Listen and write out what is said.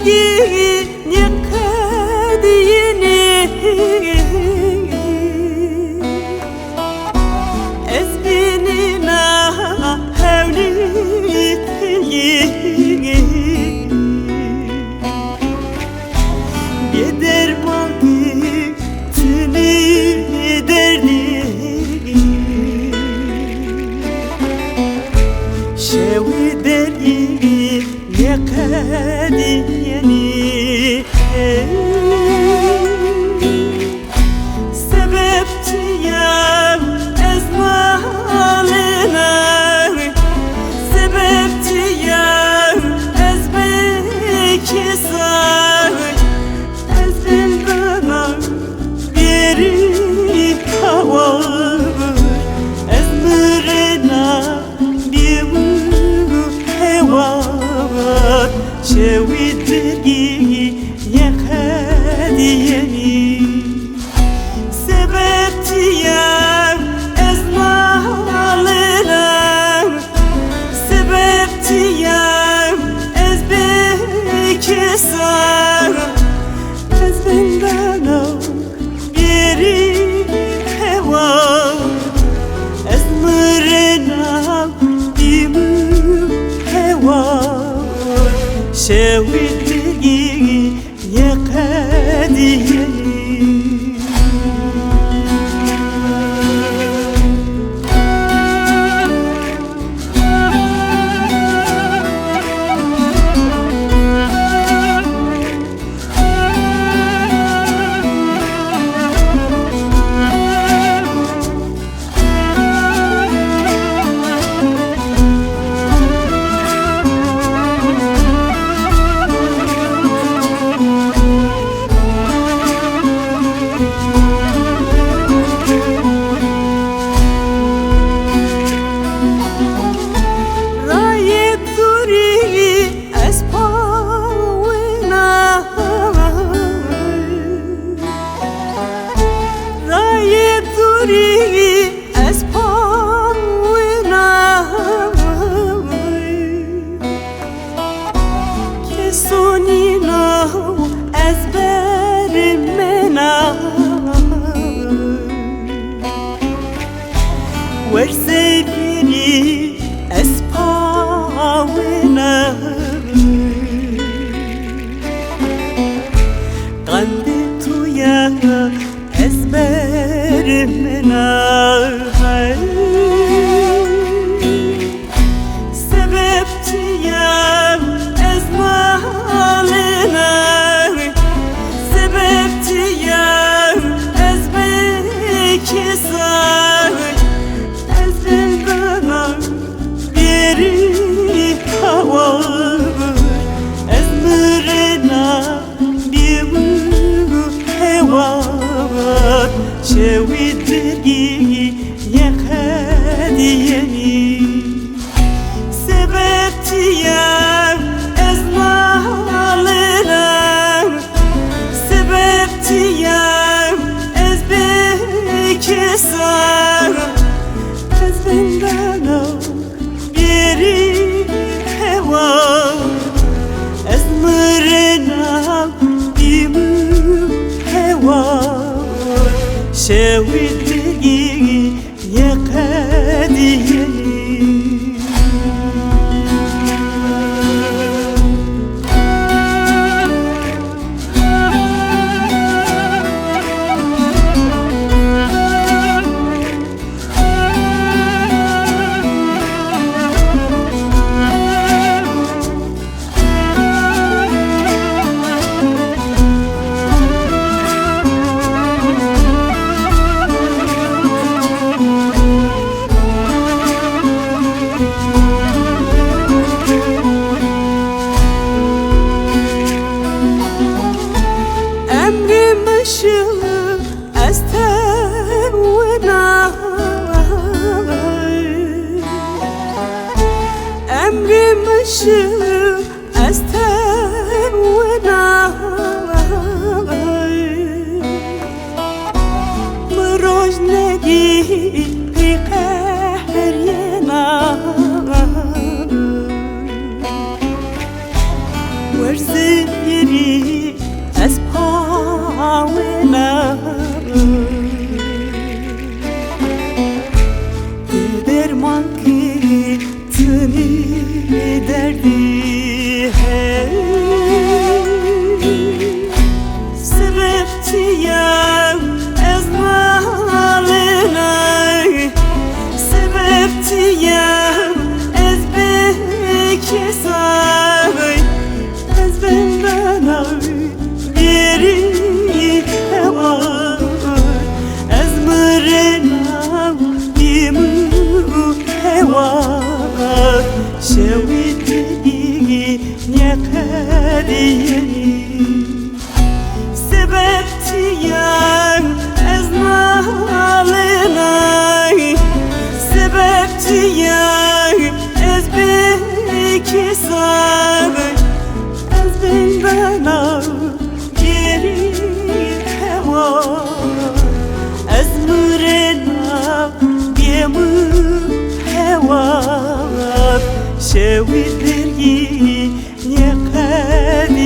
درگی نقدینی از بینی نه هونی bir derman tını derdi şevi derdi yakadiyeni sebeptiyem ezmalına sebeptiyem ezbekisar شوي درقي يا خديني سببتي يا أزمالنا سببتي يا أزبك صار أزبندنا بيري هوا أزمرنا ديمو هوا شوي درقي يا قاديني ورزقني أسباونا قندت يا أسبر منا سببتي يا أزمالنا سببتي يا أزبك صار شوي درقي يا خديني سببتي يا أزمالنا سببتي يا أزبك صار أزبندنا بيري هوا أزمرنا ديمو هوا شوي درقي يا قاديني زیری از پاونا درمان کی تنی دردی ہے sebeptiyem ez malinay sebeptiyem ez bekesay ez bendanay geri heva ez mırenam imu heva şevidi nyakadiyeni sebeptiyem ez nalinay sebeptiyem ez bekesay ez bendanay geri heva ez mırenam yemu heva şevit dergi nyakadiyeni